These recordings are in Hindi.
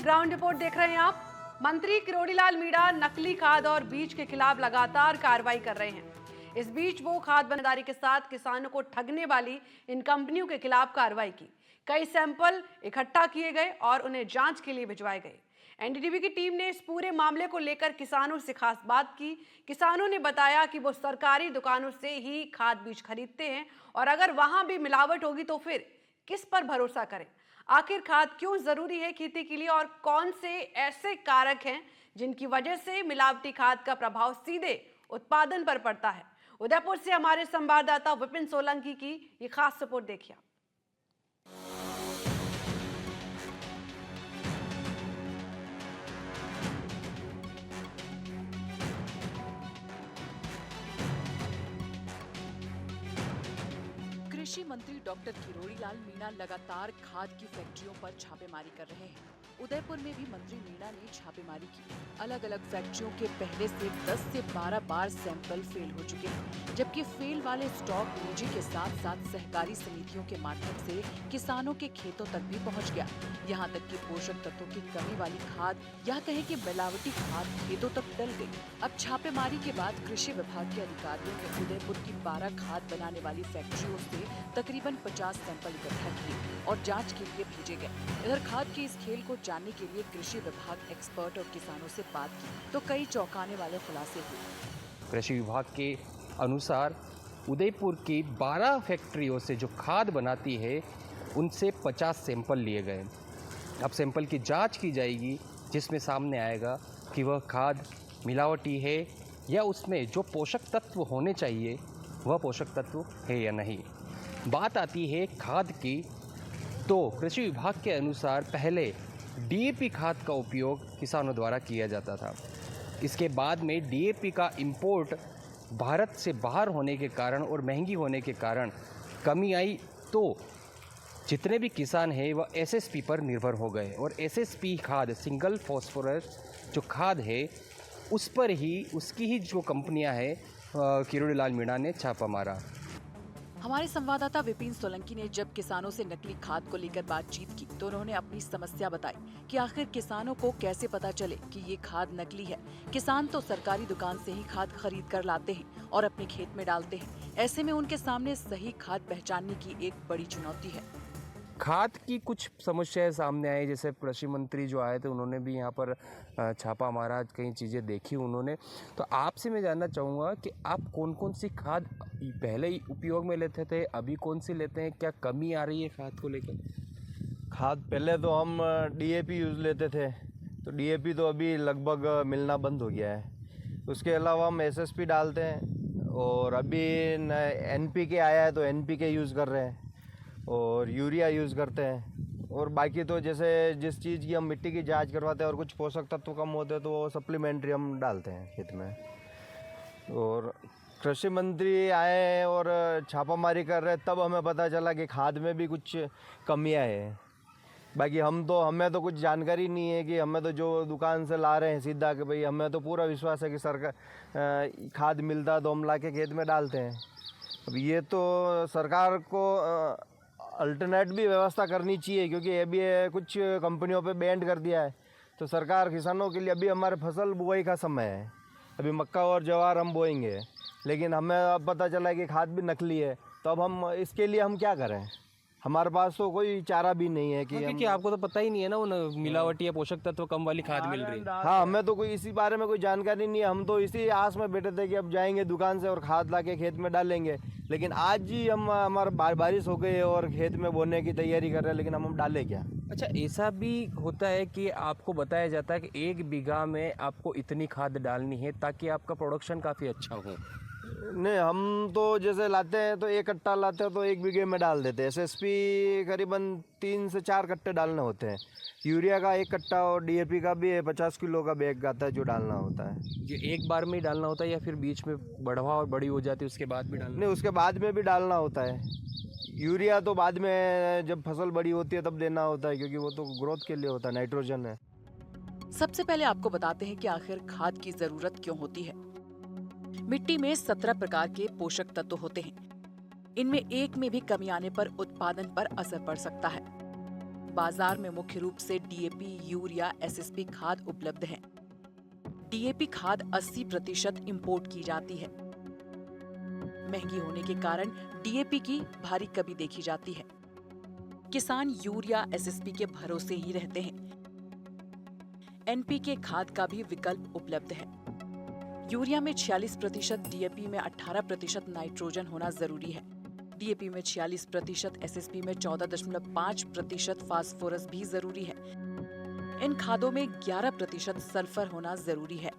ग्राउंड रिपोर्ट देख रहे हैं आप। मंत्री किरोड़ीलाल मीणा नकली खाद और बीज के खिलाफ लगातार कार्रवाई कर रहे हैं। इस बीच वो खाद बनादारी के साथ किसानों को ठगने वाली इन कंपनियों के खिलाफ कार्रवाई की। कई सैंपल इकट्ठा किए गए और उन्हें जांच के लिए भिजवाए गए। एनडीटीवी की टीम ने इस पूरे मामले को लेकर किसानों से खास बात की। किसानों ने बताया कि वो सरकारी दुकानों से ही खाद बीज खरीदते हैं और अगर वहां भी मिलावट होगी तो फिर किस पर भरोसा करें। आखिर खाद क्यों जरूरी है खेती के लिए और कौन से ऐसे कारक हैं जिनकी वजह से मिलावटी खाद का प्रभाव सीधे उत्पादन पर पड़ता है। उदयपुर से हमारे संवाददाता विपिन सोलंकी की ये खास रिपोर्ट देखिए। कृषि मंत्री डॉक्टर किरोड़ीलाल मीणा लगातार खाद की फैक्ट्रियों पर छापेमारी कर रहे हैं। उदयपुर में भी मंत्री मीणा ने छापेमारी की। अलग अलग फैक्ट्रियों के पहले से 10 से 12 बार सैंपल फेल हो चुके हैं, जबकि फेल वाले स्टॉक निजी के साथ साथ सहकारी समितियों के माध्यम से किसानों के खेतों तक भी पहुंच गया। यहाँ तक कि पोषक तत्वों की कमी वाली खाद या कहें कि मिलावटी खाद खेतों तक डल गई। अब छापेमारी के बाद कृषि विभाग के अधिकारियों ने उदयपुर की 12 खाद बनाने वाली फैक्ट्रियों से तकरीबन 50 सैंपल इकट्ठा किए और जांच के लिए भेजे गए। इधर खाद के इस खेल को जानने के लिए कृषि विभाग एक्सपर्ट और किसानों से बात की तो कई चौंकाने वाले खुलासे हुए। कृषि विभाग के अनुसार उदयपुर की 12 फैक्ट्रियों से जो खाद बनाती है उनसे 50 सैंपल लिए गए। अब सैंपल की जांच की जाएगी जिसमें सामने आएगा कि वह खाद मिलावटी है या उसमें जो पोषक तत्व होने चाहिए वह पोषक तत्व है या नहीं। बात आती है खाद की, तो कृषि विभाग के अनुसार पहले डीएपी खाद का उपयोग किसानों द्वारा किया जाता था। इसके बाद में डीएपी का इंपोर्ट भारत से बाहर होने के कारण और महंगी होने के कारण कमी आई, तो जितने भी किसान हैं वह एसएसपी पर निर्भर हो गए और एसएसपी खाद सिंगल फॉस्फोरस जो खाद है उस पर ही उसकी ही जो कंपनियां हैं किरोड़ीलाल मीणा ने छापा मारा। हमारे संवाददाता विपिन सोलंकी ने जब किसानों से नकली खाद को लेकर बातचीत की तो उन्होंने अपनी समस्या बताई कि आखिर किसानों को कैसे पता चले कि ये खाद नकली है। किसान तो सरकारी दुकान से ही खाद खरीद कर लाते हैं और अपने खेत में डालते हैं। ऐसे में उनके सामने सही खाद पहचानने की एक बड़ी चुनौती है। खाद की कुछ समस्याएं सामने आई, जैसे कृषि मंत्री जो आए थे उन्होंने भी यहाँ पर छापा मारा, कई चीज़ें देखी उन्होंने। तो आपसे मैं जानना चाहूँगा कि आप कौन कौन सी खाद पहले ही उपयोग में लेते थे, अभी कौन सी लेते हैं, क्या कमी आ रही है खाद को लेकर? खाद पहले तो हम डीएपी यूज़ लेते थे, तो डीएपी तो अभी लगभग मिलना बंद हो गया है। उसके अलावा हम एसएसपी डालते हैं और अभी एनपीके आया है तो एनपीके यूज़ कर रहे हैं और यूरिया यूज़ करते हैं। और बाकी तो जैसे जिस चीज़ की हम मिट्टी की जांच करवाते हैं और कुछ पोषक तत्व कम होते हैं तो वो सप्लीमेंट्री हम डालते हैं खेत में। और कृषि मंत्री आए और छापामारी कर रहे तब हमें पता चला कि खाद में भी कुछ कमियां हैं। बाकी हमें तो कुछ जानकारी नहीं है कि हमें तो जो दुकान से ला रहे हैं सीधा कि भाई हमें तो पूरा विश्वास है कि सरकार खाद मिलता तो हम ला के खेत में डालते हैं। अब ये तो सरकार को अल्टरनेट भी व्यवस्था करनी चाहिए, क्योंकि ये भी कुछ कंपनियों पे बैंड कर दिया है। तो सरकार किसानों के लिए, अभी हमारे फसल बुआई का समय है, अभी मक्का और ज्वार हम बोएंगे, लेकिन हमें अब पता चला है कि खाद भी नकली है। तो अब हम इसके लिए हम क्या करें? हमारे पास तो कोई चारा भी नहीं है कि क्योंकि आपको तो पता ही नहीं है ना, वो मिलावटी या पोषक तत्व कम वाली खाद मिल रही है। हाँ, हमें तो कोई इसी बारे में कोई जानकारी नहीं है। हम तो इसी आस में बैठे थे कि अब जाएंगे दुकान से और खाद ला के खेत में डालेंगे, लेकिन आज ही हमारा बारिश हो गई और खेत में बोने की तैयारी कर रहे हैं, लेकिन हम डालें क्या? अच्छा, ऐसा भी होता है कि आपको बताया जाता है कि 1 बीघा में आपको इतनी खाद डालनी है ताकि आपका प्रोडक्शन काफ़ी अच्छा हो? नहीं, हम तो जैसे लाते हैं तो 1 कट्टा लाते हैं तो 1 बीघे में डाल देते हैं। एसएसपी करीबन 3 से 4 कट्टे डालने होते हैं। यूरिया का 1 कट्टा और डीएपी का भी 50 किलो का बैग आता है जो डालना होता है। ये एक बार में ही डालना होता है या फिर बीच में बढ़वा और बड़ी हो जाती है उसके बाद भी डालना? नहीं, उसके बाद में भी डालना होता है। यूरिया तो बाद में जब फसल बड़ी होती है तब देना होता है, क्योंकि वो तो ग्रोथ के लिए होता है, नाइट्रोजन है। सबसे पहले आपको बताते हैं कि आखिर खाद की जरूरत क्यों होती है। मिट्टी में 17 प्रकार के पोषक तत्व होते हैं। इनमें एक में भी कमी आने पर उत्पादन पर असर पड़ सकता है। बाजार में मुख्य रूप से डीएपी, यूरिया, एसएसपी खाद उपलब्ध है। डीएपी खाद 80% इंपोर्ट की जाती है। महंगी होने के कारण डीएपी की भारी कमी देखी जाती है। किसान यूरिया, एसएसपी के भरोसे ही रहते हैं। एनपीके खाद का भी विकल्प उपलब्ध है। यूरिया में 46%, डीएपी में 18% नाइट्रोजन होना जरूरी है। डीएपी में 46%, एसएसपी में 14.5% फास्फोरस भी जरूरी है। इन खादों में 11% सल्फर होना जरूरी है।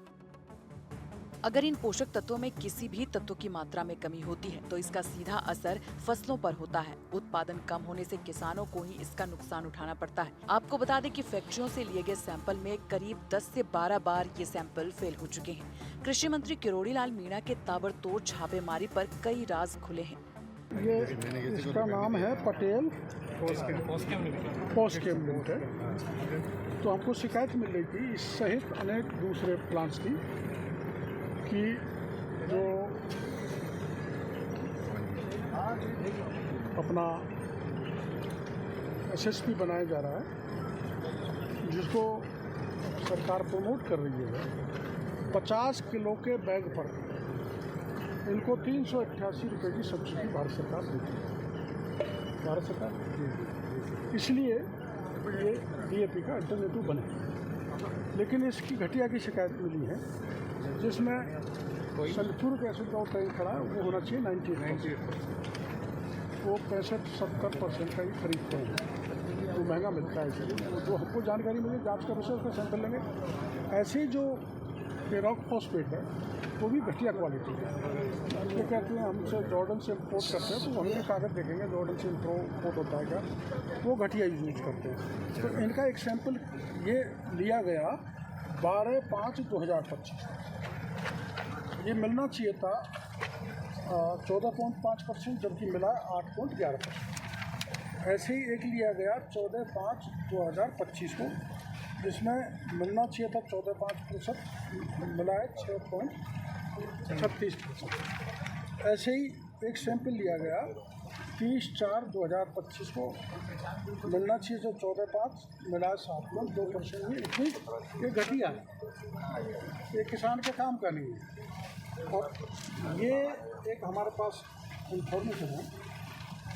अगर इन पोषक तत्वों में किसी भी तत्व की मात्रा में कमी होती है तो इसका सीधा असर फसलों पर होता है। उत्पादन कम होने से किसानों को ही इसका नुकसान उठाना पड़ता है। आपको बता दें कि फैक्ट्रियों से लिए गए सैंपल में करीब 10 से 12 बार ये सैंपल फेल हो चुके हैं। कृषि मंत्री किरोड़ी लाल मीणा के ताबड़तोड़ छापेमारी पर कई राज खुले हैं। ये इसका नाम है पटेल पोस्टकेम लिमिटेड। तो हमको शिकायत मिल रही थी इस सहित अनेक दूसरे प्लांट्स की कि जो अपना एसएसपी बनाया जा रहा है, जिसको सरकार प्रमोट कर रही है, 50 किलो के बैग पर इनको 388 रुपये की सब्सिडी भारत सरकार देती है। भारत सरकार देती है, इसलिए ये डीएपी का अल्टरनेटिव बने। लेकिन इसकी घटिया की शिकायत मिली है, जिसमें सल्फ्यूरिक एसिड का टैंक खड़ा है, वो होना चाहिए 90। वो 65-70% का ही खरीदते हैं, तो महंगा मिलता है। इसलिए जो हमको जानकारी मिली, जांच का विषय उसका सैंपल लेंगे। ऐसे जो रॉक फॉस्फेट है वो भी घटिया क्वालिटी है। ये कहते हैं हमसे जॉर्डन से इम्पोर्ट करते हैं, तो वहीं कागज़ देखेंगे जॉर्डन से इम्पोर्ट होता है क्या, वो घटिया यूज करते हैं। तो इनका एक सैंपल ये लिया गया 12/5/2025। ये मिलना चाहिए था 14.5%, जबकि मिला 8.11%। ऐसे ही एक लिया गया 14/5/2025 को, जिसमें मिलना चाहिए था 14.5%, मिला है 6.36%। ऐसे ही एक सैंपल लिया गया 30/4/2025 को, मिलना चाहिए था 14.5, मिला 7.2%। ये घटिया है, ये किसान के काम का नहीं है। और ये एक हमारे पास इंफॉर्मेशन है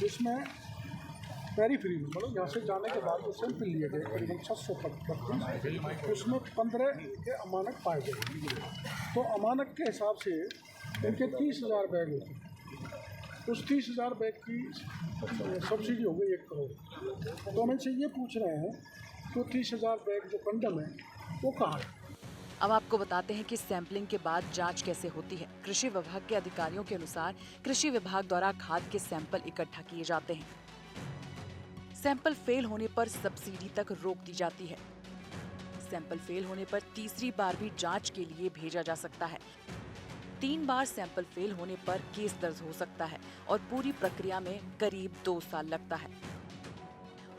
जिसमें पेरीफ्री में, मतलब यहाँ से जाने के बाद जो सैंपल लिए गए करीबन 600 तक, उसमें 15 के अमानक पाए गए। तो अमानक के हिसाब से इनके 30,000 बैग होते हैं। उस 30,000 बैग की सब्सिडी हो गई 1 करोड़। तो हम इनसे ये पूछ रहे हैं तो 30,000 बैग जो कंडम है वो कहाँ है? अब आपको बताते हैं कि सैंपलिंग के बाद जांच कैसे होती है। कृषि विभाग के अधिकारियों के अनुसार कृषि विभाग द्वारा खाद के सैंपल इकट्ठा किए जाते हैं। सैंपल फेल होने पर सब्सिडी तक रोक दी जाती है। सैंपल फेल होने पर तीसरी बार भी जांच के लिए भेजा जा सकता है। 3 बार सैंपल फेल होने पर केस दर्ज हो सकता है और पूरी प्रक्रिया में करीब 2 साल लगता है।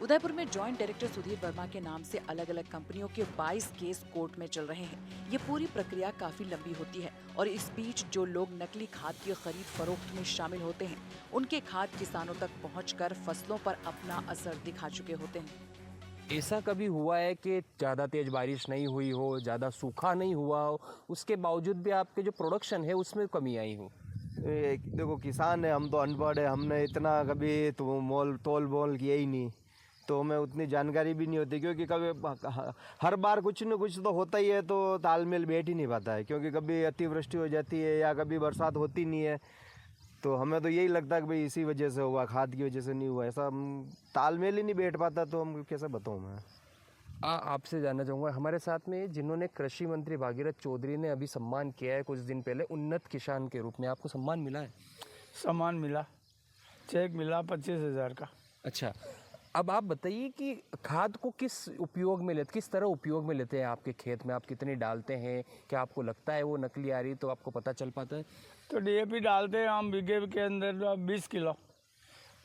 उदयपुर में जॉइंट डायरेक्टर सुधीर वर्मा के नाम से अलग अलग कंपनियों के 22 केस कोर्ट में चल रहे हैं। ये पूरी प्रक्रिया काफी लंबी होती है और इस बीच जो लोग नकली खाद की खरीद फरोख्त में शामिल होते हैं, उनके खाद किसानों तक पहुंचकर फसलों पर अपना असर दिखा चुके होते हैं। ऐसा कभी हुआ है कि ज़्यादा तेज़ बारिश नहीं हुई हो, ज़्यादा सूखा नहीं हुआ हो, उसके बावजूद भी आपके जो प्रोडक्शन है उसमें कमी आई हो? देखो, किसान है, हम तो अनपढ़ है, हमने इतना कभी तो तोल मोल किया ही नहीं, तो हमें उतनी जानकारी भी नहीं होती। क्योंकि कभी हर बार कुछ न कुछ तो होता ही है, तो तालमेल बैठ ही नहीं पाता है। क्योंकि कभी अतिवृष्टि हो जाती है या कभी बरसात होती नहीं है, तो हमें तो यही लगता है कि भाई इसी वजह से हुआ, खाद की वजह से नहीं हुआ। ऐसा तालमेल ही नहीं बैठ पाता, तो हम कैसे बताऊँ मैं। आपसे जानना चाहूँगा, हमारे साथ में जिन्होंने कृषि मंत्री भागीरथ चौधरी ने अभी सम्मान किया है कुछ दिन पहले, उन्नत किसान के रूप में, आपको सम्मान मिला है? सामान मिला, चेक मिला 25,000 का। अच्छा, अब आप बताइए कि खाद को किस तरह उपयोग में लेते हैं आपके खेत में? आप कितनी डालते हैं? क्या आपको लगता है वो नकली आ रही, तो आपको पता चल पाता है? तो डीएपी डालते हैं हम बीघे के अंदर 20 किलो,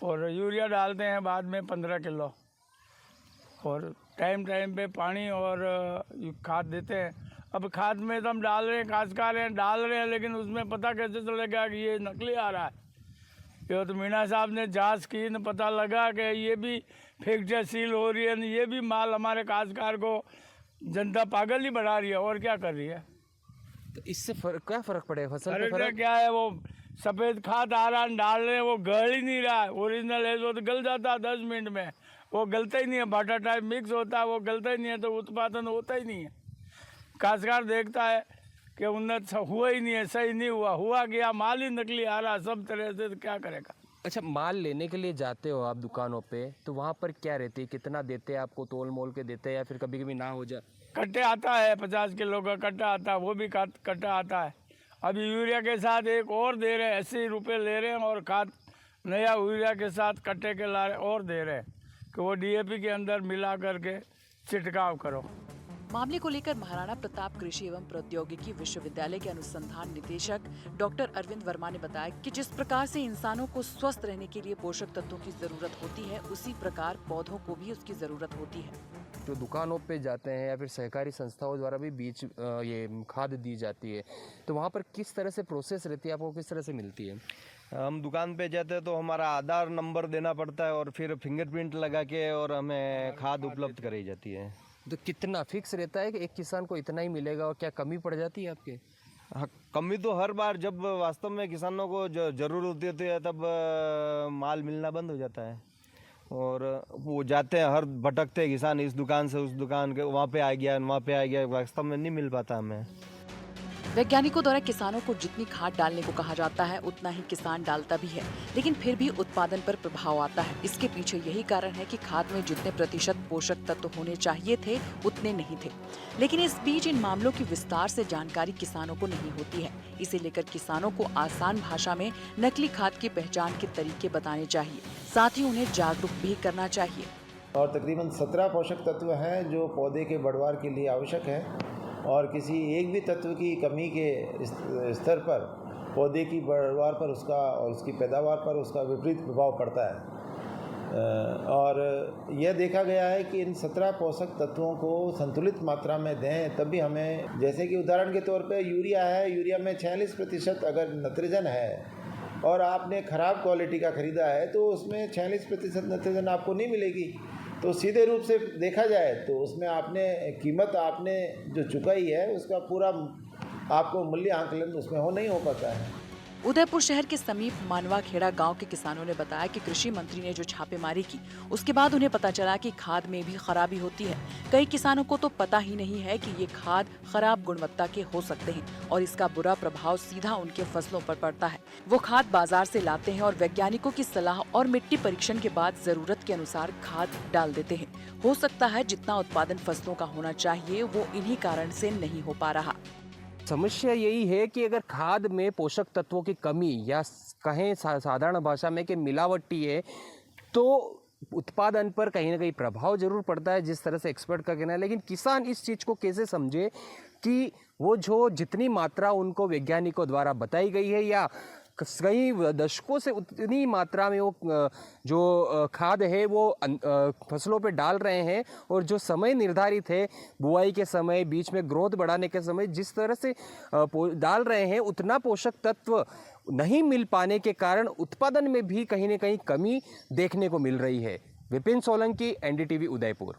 और यूरिया डालते हैं बाद में 15 किलो, और टाइम पे पानी और खाद देते हैं। अब खाद में तो हम डाल रहे हैं, काश्तकार हैं, डाल रहे हैं, लेकिन उसमें पता कैसे चलेगा कि ये नकली आ रहा है? ये तो मीणा साहब ने जांच की, न पता लगा कि ये भी फैक्ट्रियाँ सील हो रही है, ये भी माल हमारे काश्तकार को जनता पागल ही बना रही है और क्या कर रही है। तो इससे क्या फर्क पड़ेगा फसल अरे पे फर्क? क्या है, वो सफ़ेद खाद आ रहा डाल रहे हैं, वो गल ही नहीं रहा है। ओरिजिनल है जो तो गल जाता है 10 मिनट में, वो गलता ही नहीं है। बाटा टाइप मिक्स होता है, वो गलता ही नहीं है, तो उत्पादन होता ही नहीं है। काश्तकार देखता है कि उन्नत हुआ ही नहीं है, सही नहीं हुआ गया, माल ही नकली आ रहा सब तरह से, तो क्या करेगा। अच्छा, माल लेने के लिए जाते हो आप दुकानों पे, तो वहाँ पर क्या रहती है, कितना देते हैं आपको, तोल मोल के देते हैं या फिर कभी कभी ना हो जाए? कट्टे आता है, 50 किलो का कट्टा आता है, वो भी कट्टा आता है। अभी यूरिया के साथ एक और दे रहे हैं, 80 रुपये ले रहे हैं, और खाद नया यूरिया के साथ कट्टे के ला और दे रहे हैं कि वो DAP के अंदर मिला करके छिड़काव करो। मामले को लेकर महाराणा प्रताप कृषि एवं प्रौद्योगिकी विश्वविद्यालय के अनुसंधान निदेशक डॉक्टर अरविंद वर्मा ने बताया कि जिस प्रकार से इंसानों को स्वस्थ रहने के लिए पोषक तत्वों की जरूरत होती है, उसी प्रकार पौधों को भी उसकी जरूरत होती है। जो दुकानों पे जाते हैं या फिर सहकारी संस्थाओं द्वारा भी बीज ये खाद दी जाती है, तो वहाँ पर किस तरह से प्रोसेस रहती है, आपको किस तरह से मिलती है? हम दुकान पे जाते हैं तो हमारा आधार नंबर देना पड़ता है और फिर फिंगरप्रिंट लगा के और हमें खाद उपलब्ध कराई जाती है। तो कितना फिक्स रहता है कि एक किसान को इतना ही मिलेगा, और क्या कमी पड़ जाती है आपके? हाँ, कमी तो हर बार जब वास्तव में किसानों को जरूरत होती है तब माल मिलना बंद हो जाता है, और वो जाते हैं, हर भटकते हैं किसान, इस दुकान से उस दुकान के, वहाँ पे आ गया, वास्तव में नहीं मिल पाता हमें। वैज्ञानिकों द्वारा किसानों को जितनी खाद डालने को कहा जाता है उतना ही किसान डालता भी है, लेकिन फिर भी उत्पादन पर प्रभाव आता है। इसके पीछे यही कारण है कि खाद में जितने प्रतिशत पोषक तत्व होने चाहिए थे उतने नहीं थे। लेकिन इस बीच इन मामलों की विस्तार से जानकारी किसानों को नहीं होती है। इसे लेकर किसानों को आसान भाषा में नकली खाद की पहचान के तरीके बताने चाहिए, साथ ही उन्हें जागरूक भी करना चाहिए। और तकरीबन 17 पोषक तत्व हैं जो पौधे के बढ़वार के लिए आवश्यक है, और किसी एक भी तत्व की कमी के स्तर पर पौधे की बढ़वार पर उसका और उसकी पैदावार पर उसका विपरीत प्रभाव पड़ता है। और यह देखा गया है कि इन 17 पोषक तत्वों को संतुलित मात्रा में दें, तभी हमें, जैसे कि उदाहरण के तौर पे यूरिया है, यूरिया में 46% अगर नाइट्रोजन है और आपने ख़राब क्वालिटी का ख़रीदा है तो उसमें 46% नाइट्रोजन आपको नहीं मिलेगी। तो सीधे रूप से देखा जाए तो उसमें आपने कीमत आपने जो चुकाई है उसका पूरा आपको मूल्य आंकलन उसमें नहीं हो पाता है। उदयपुर शहर के समीप मानवा खेड़ा गांव के किसानों ने बताया कि कृषि मंत्री ने जो छापेमारी की उसके बाद उन्हें पता चला कि खाद में भी खराबी होती है। कई किसानों को तो पता ही नहीं है कि ये खाद खराब गुणवत्ता के हो सकते हैं और इसका बुरा प्रभाव सीधा उनके फसलों पर पड़ता है। वो खाद बाजार से लाते हैं और वैज्ञानिकों की सलाह और मिट्टी परीक्षण के बाद जरूरत के अनुसार खाद डाल देते हैं। हो सकता है जितना उत्पादन फसलों का होना चाहिए वो इन्हीं कारण से नहीं हो पा रहा। समस्या यही है कि अगर खाद में पोषक तत्वों की कमी या कहें साधारण भाषा में कि मिलावटी है, तो उत्पादन पर कहीं ना कहीं प्रभाव जरूर पड़ता है, जिस तरह से एक्सपर्ट का कहना है। लेकिन किसान इस चीज़ को कैसे समझे कि वो जो जितनी मात्रा उनको वैज्ञानिकों द्वारा बताई गई है या कई दशकों से उतनी मात्रा में वो जो खाद है वो फसलों पे डाल रहे हैं, और जो समय निर्धारित है बुआई के समय, बीच में ग्रोथ बढ़ाने के समय जिस तरह से डाल रहे हैं उतना पोषक तत्व नहीं मिल पाने के कारण उत्पादन में भी कहीं ना कहीं कमी देखने को मिल रही है। विपिन सोलंकी, NDTV उदयपुर।